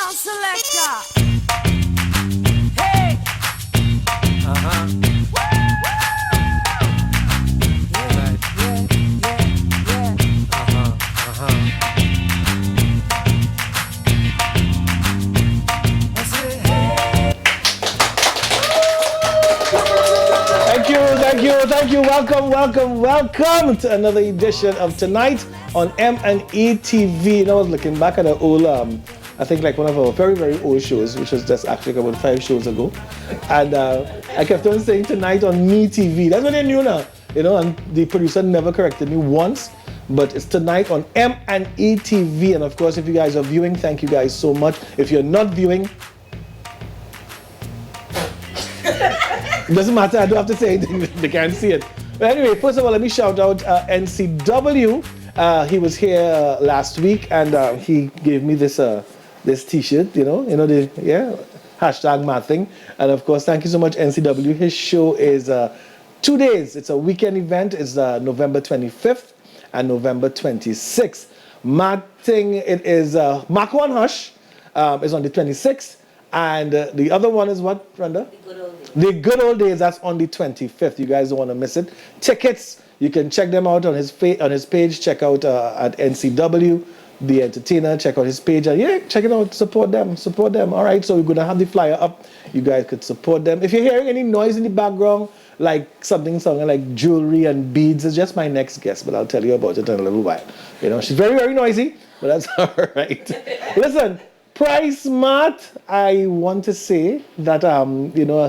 sound selector. Hey. Thank you. Welcome to another edition of Tonight on M&ETV. You know, I was looking back at an old, I think like one of our very, very old shows, which was just actually about 5 shows ago. And I kept on saying Tonight on Me-TV. That's what they knew now, you know, and the producer never corrected me once. But it's Tonight on M&ETV. And of course, if you guys are viewing, thank you guys so much. If you're not viewing, it doesn't matter, I don't have to say anything, they can't see it. But anyway, first of all, let me shout out NCW. He was here last week and he gave me this t-shirt, you know the, hashtag mad thing. And of course, thank you so much, NCW. His show is 2 days. It's a weekend event. It's November 25th and November 26th. Mad thing, it is Mark 1 Hush is on the 26th. And the other one is what, Brenda? The Good Old Days, that's on the 25th. You guys don't want to miss it. Tickets, you can check them out on his page. Check out at NCW, The Entertainer. Check out his page. And check it out. Support them. All right, so we're going to have the flyer up. You guys could support them. If you're hearing any noise in the background, like something sounding like jewelry and beads, it's just my next guest, but I'll tell you about it in a little while. You know, she's very, very noisy, but that's all right. Listen. Price Mart, I want to say that,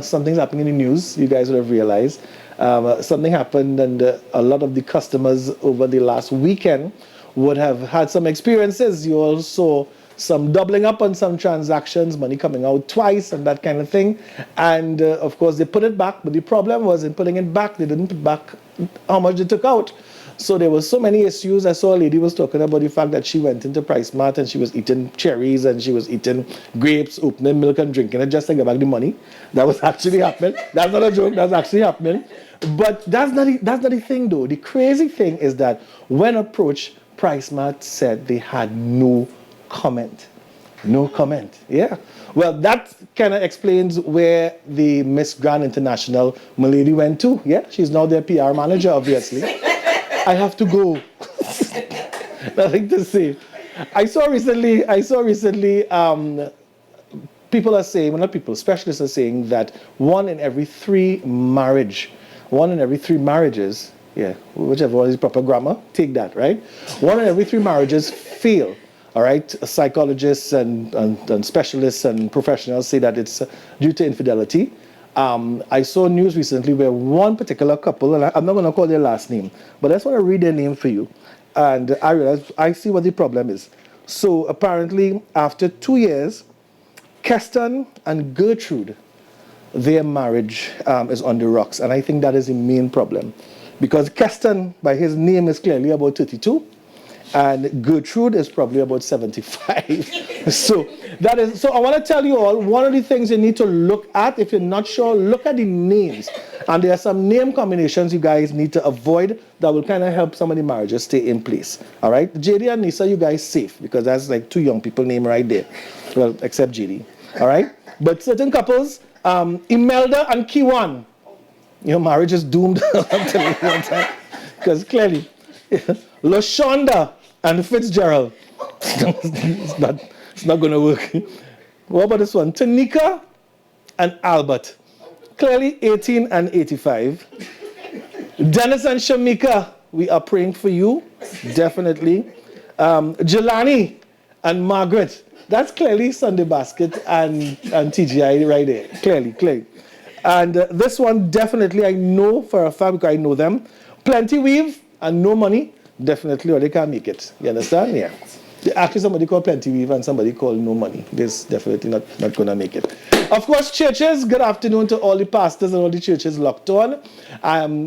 something's happening in the news. You guys would have realized. Something happened and a lot of the customers over the last weekend would have had some experiences. You all saw some doubling up on some transactions, money coming out twice and that kind of thing. And of course, they put it back. But the problem was in putting it back, they didn't put back how much they took out. So there were so many issues. I saw a lady was talking about the fact that she went into Price Mart and she was eating cherries and she was eating grapes, opening milk and drinking it just to get back the money. That was actually happening. That's not a joke. That's actually happening. But that's not the thing, though. The crazy thing is that when approached, Price Mart said they had no comment. No comment. Yeah. Well, that kind of explains where the Miss Grand International Milady went to. Yeah, she's now their PR manager, obviously. I have to go. Nothing to say. I saw recently, people are saying, well, not people, specialists are saying that 1 in every 3 marriages, whichever one is proper grammar, take that, right? 1 in every 3 marriages fail, all right? Psychologists and specialists and professionals say that it's due to infidelity. I saw news recently where one particular couple, and I'm not going to call their last name, but I just want to read their name for you. And I realized, I see what the problem is. So apparently, after 2 years, Keston and Gertrude, their marriage is on the rocks. And I think that is the main problem. Because Keston, by his name, is clearly about 32. And Gertrude is probably about 75. So I want to tell you all, one of the things you need to look at, if you're not sure, look at the names. And there are some name combinations you guys need to avoid that will kind of help some of the marriages stay in place. All right? JD and Nisa, you guys safe, because that's like 2 young people name right there. Well, except JD. All right? But certain couples, Imelda and Kiwan, your marriage is doomed. I'm telling you one time. Because clearly, LaShonda and Fitzgerald, it's not going to work. What about this one? Tanika and Albert, clearly 18 and 85. Dennis and Shamika, we are praying for you, definitely. Jelani and Margaret, that's clearly Sunday Basket and TGI right there, clearly. And this one, definitely, I know for a fact because I know them. Plenty Weave and No Money, definitely, or they can't make it. You understand? Yeah. Actually, somebody called Plenty Weave and somebody called No Money. This definitely not going to make it. Of course, churches, good afternoon to all the pastors and all the churches locked on.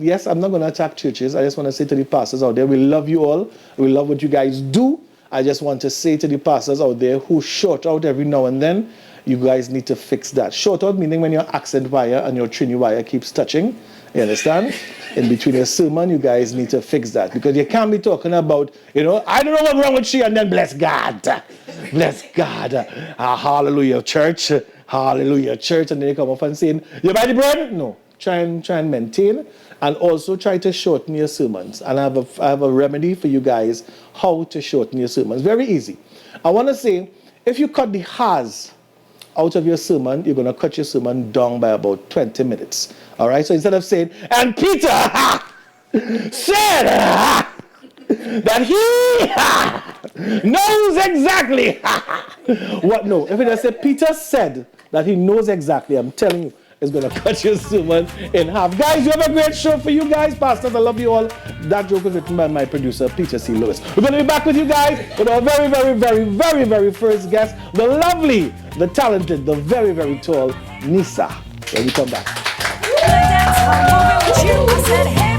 Yes, I'm not going to attack churches. I just want to say to the pastors out there, we love you all. We love what you guys do. I just want to say to the pastors out there who short out every now and then, you guys need to fix that. Short out meaning when your accent wire and your trini wire keeps touching. You understand? in between your sermon, you guys need to fix that, because you can't be talking about, I don't know what's wrong with you, and then bless God. Bless God. Hallelujah, church. Hallelujah, church. And then you come up and saying, you buy the bread? No. Try and maintain, and also try to shorten your sermons. And I have a remedy for you guys how to shorten your sermons. Very easy. I want to say, if you cut the has out of your sermon, you're going to cut your sermon down by about 20 minutes. All right? So instead of saying, and Peter said that he knows exactly what. No, if it does say Peter said that he knows exactly, I'm telling you, it's going to cut your sermon in half. Guys, you have a great show for you guys. Pastors, I love you all. That joke was written by my producer, Peter C. Lewis. We're going to be back with you guys with our very, very, very, very, very first guest, the lovely, the talented, the very, very tall Nisa. When we come back. Dance, I'm moving with you. I said, hey.